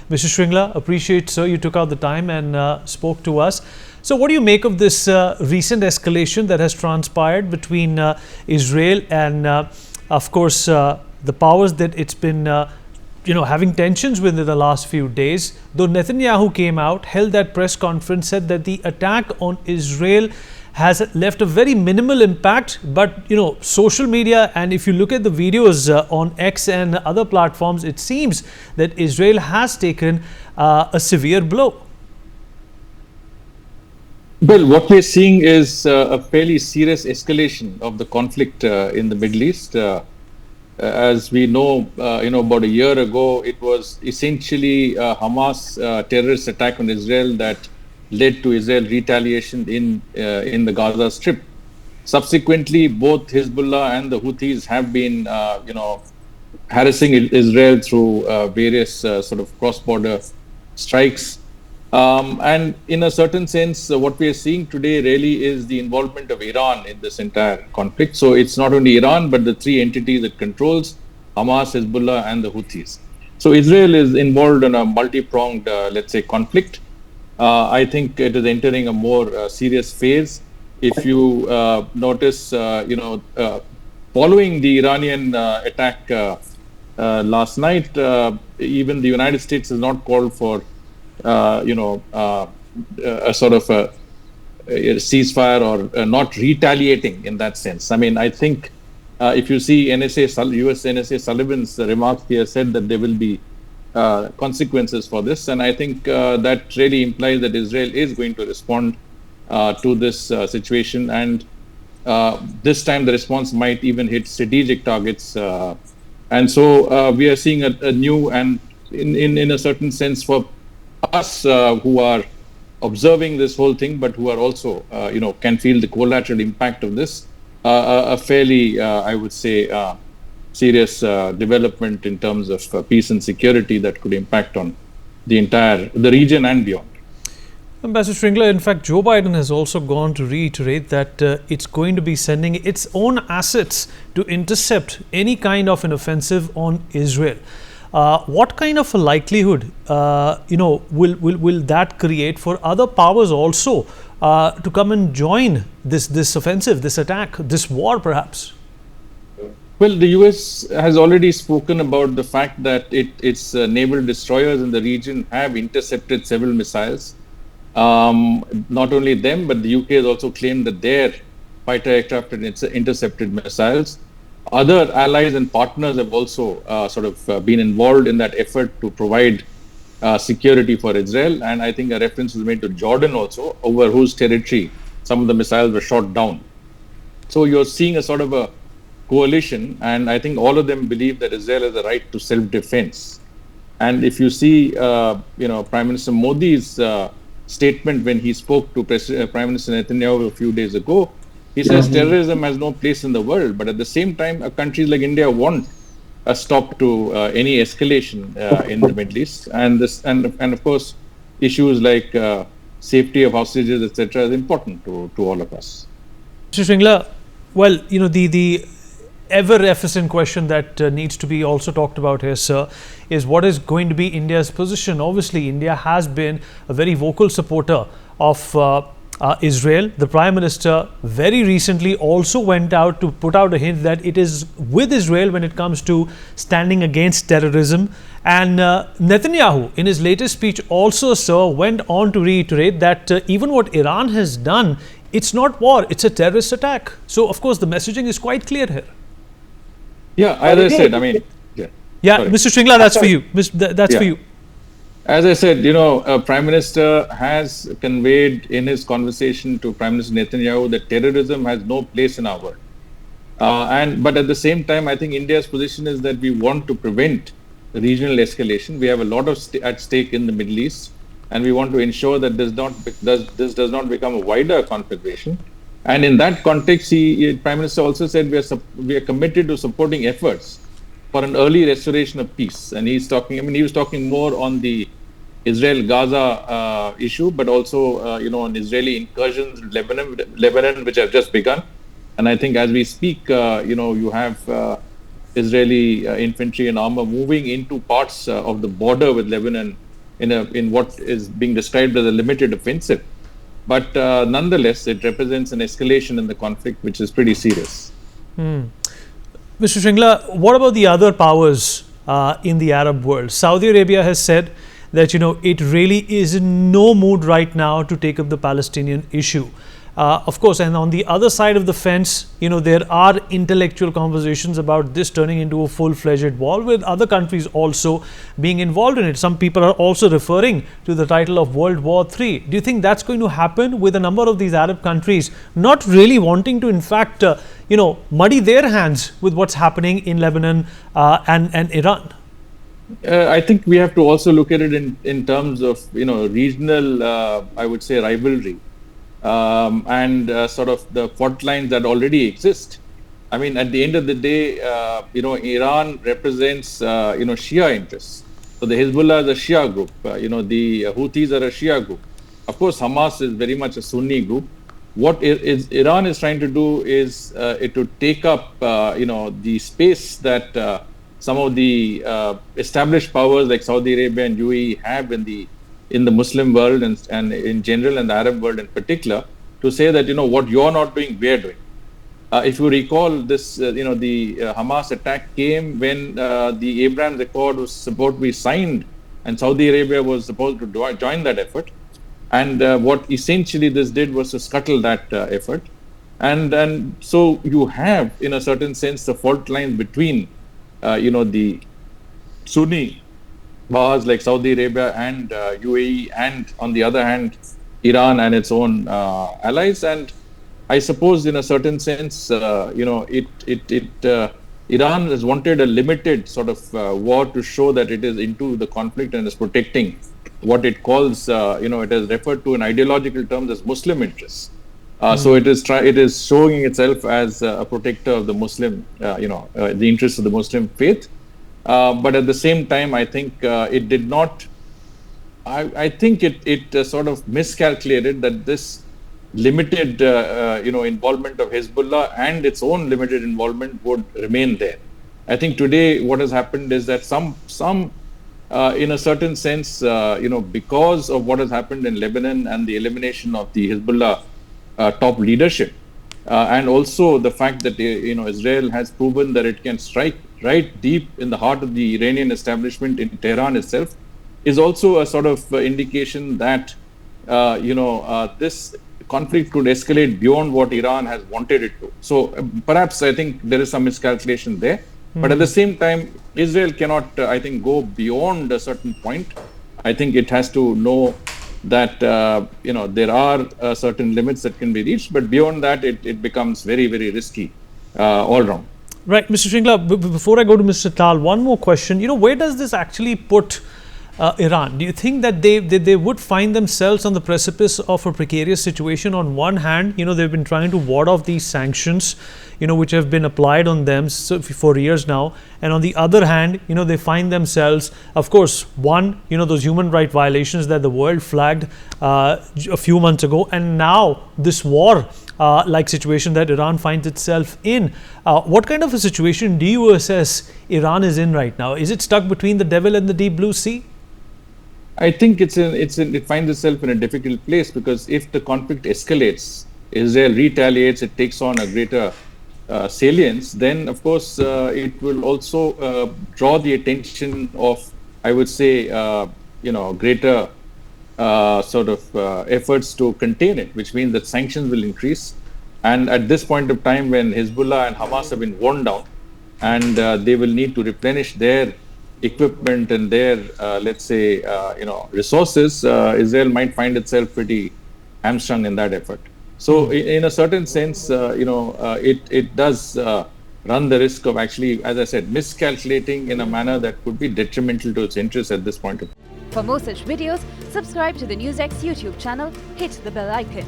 Mr. Shringla, appreciate, sir, you took out the time and spoke to us. So what do you make of this recent escalation that has transpired between Israel and, of course, the powers that it's been having tensions with in the last few days? Though Netanyahu came out, held that press conference, said that the attack on Israel has left a very minimal impact, but social media, and if you look at the videos on X and other platforms, it seems that Israel has taken a severe blow. Well, what we're seeing is a fairly serious escalation of the conflict in the Middle East. As we know, about a year ago, it was essentially a Hamas terrorist attack on Israel that led to Israel retaliation in the Gaza Strip. Subsequently, both Hezbollah and the Houthis have been, harassing Israel through various sort of cross-border strikes. And in a certain sense, what we are seeing today really is the involvement of Iran in this entire conflict. So it's not only Iran, but the three entities it controls: Hamas, Hezbollah, and the Houthis. So Israel is involved in a multi-pronged, conflict. I think it is entering a more serious phase. If you notice, following the Iranian attack last night, even the United States has not called for, a sort of a ceasefire or not retaliating in that sense. I mean, I think if you see US NSA Sullivan's remarks, he has said that there will be consequences for this, and I think that really implies that Israel is going to respond to this situation, and this time the response might even hit strategic targets, and so we are seeing a new, and in a certain sense for us who are observing this whole thing, but who are also can feel the collateral impact of this, a fairly I would say serious development in terms of peace and security that could impact on the region and beyond. Ambassador Shringla, in fact, Joe Biden has also gone to reiterate that it's going to be sending its own assets to intercept any kind of an offensive on Israel. What kind of a likelihood, will that create for other powers also to come and join this offensive, this attack, this war, perhaps? Well, the US has already spoken about the fact that its naval destroyers in the region have intercepted several missiles. Not only them, but the UK has also claimed that their fighter aircraft had intercepted missiles. Other allies and partners have also been involved in that effort to provide security for Israel. And I think a reference was made to Jordan also, over whose territory some of the missiles were shot down. So you're seeing a sort of a coalition, and I think all of them believe that Israel has a right to self-defense. And if you see, Prime Minister Modi's statement when he spoke to Prime Minister Netanyahu a few days ago, he says terrorism has no place in the world, but at the same time, countries like India want a stop to any escalation in the Middle East, and of course, issues like safety of hostages, etc., is important to all of us. Mr. Shringla, well, the ever-efficient question that needs to be also talked about here, sir, is what is going to be India's position? Obviously, India has been a very vocal supporter of Israel. The Prime Minister very recently also went out to put out a hint that it is with Israel when it comes to standing against terrorism. And Netanyahu, in his latest speech also, sir, went on to reiterate that even what Iran has done, it's not war, it's a terrorist attack. So, of course, the messaging is quite clear here. Yeah, as I said, I mean, yeah, Mr. Shringla, that's for you. That's for you. As I said, Prime Minister has conveyed in his conversation to Prime Minister Netanyahu that terrorism has no place in our world. But at the same time, I think India's position is that we want to prevent regional escalation. We have a lot of at stake in the Middle East, and we want to ensure that this does not become a wider conflagration. And in that context, Prime Minister also said we are committed to supporting efforts for an early restoration of peace. And he was talking more on the Israel-Gaza issue, but also, on Israeli incursions in Lebanon, which have just begun. And I think as we speak, you have Israeli infantry and armor moving into parts of the border with Lebanon in what is being described as a limited offensive. But nonetheless, it represents an escalation in the conflict, which is pretty serious. Mr. Shringla, what about the other powers in the Arab world? Saudi Arabia has said that it really is in no mood right now to take up the Palestinian issue. Of course, and on the other side of the fence, there are intellectual conversations about this turning into a full-fledged war, with other countries also being involved in it. Some people are also referring to the title of World War III. Do you think that's going to happen with a number of these Arab countries not really wanting to, in fact, muddy their hands with what's happening in Lebanon and Iran? I think we have to also look at it in terms of regional, I would say, rivalry. And sort of the fault lines that already exist. I mean, at the end of the day, Iran represents, Shia interests. So the Hezbollah is a Shia group. The Houthis are a Shia group. Of course, Hamas is very much a Sunni group. What Iran is trying to do is to take up, the space that some of the established powers like Saudi Arabia and UAE have in the Muslim world and in general and the Arab world in particular, to say that what you're not doing, we're doing. If you recall, this the Hamas attack came when the Abraham Accord was supposed to be signed, and Saudi Arabia was supposed to join that effort. And what essentially this did was to scuttle that effort. And so you have, in a certain sense, the fault lines between the Sunni powers like Saudi Arabia and UAE, and on the other hand, Iran and its own allies. And I suppose, in a certain sense, Iran has wanted a limited sort of war to show that it is into the conflict and is protecting what it calls, it has referred to in ideological terms as Muslim interests. So it is showing itself as a protector of the Muslim, the interests of the Muslim faith. But at the same time, I think it did not. I think it sort of miscalculated that this limited, involvement of Hezbollah and its own limited involvement would remain there. I think today what has happened is that some, in a certain sense, because of what has happened in Lebanon and the elimination of the Hezbollah top leadership, and also the fact that Israel has proven that it can strike right deep in the heart of the Iranian establishment in Tehran itself, is also a sort of indication that this conflict could escalate beyond what Iran has wanted it to. So perhaps I think there is some miscalculation there. But at the same time, Israel cannot, I think, go beyond a certain point. I think it has to know that there are certain limits that can be reached, but beyond that, it becomes very, very risky all round. Right, Mr. Shringla, before I go to Mr. Tal, one more question. Where does this actually put Iran? Do you think that they would find themselves on the precipice of a precarious situation? On one hand, they've been trying to ward off these sanctions, which have been applied on them for years now. And on the other hand, they find themselves, of course, those human rights violations that the world flagged a few months ago, and now this war like situation that Iran finds itself in. What kind of a situation do you assess Iran is in right now? Is it stuck between the devil and the deep blue sea? I think it finds itself in a difficult place, because if the conflict escalates, Israel retaliates, it takes on a greater salience, then of course it will also draw the attention of, I would say, greater sort of efforts to contain it, which means that sanctions will increase. And at this point of time, when Hezbollah and Hamas have been worn down, and they will need to replenish their equipment and their, let's say, resources, Israel might find itself pretty hamstrung in that effort. So, in a certain sense, it does run the risk of actually, as I said, miscalculating in a manner that could be detrimental to its interests at this point of time. For more such videos, subscribe to the NewsX YouTube channel, hit the bell icon.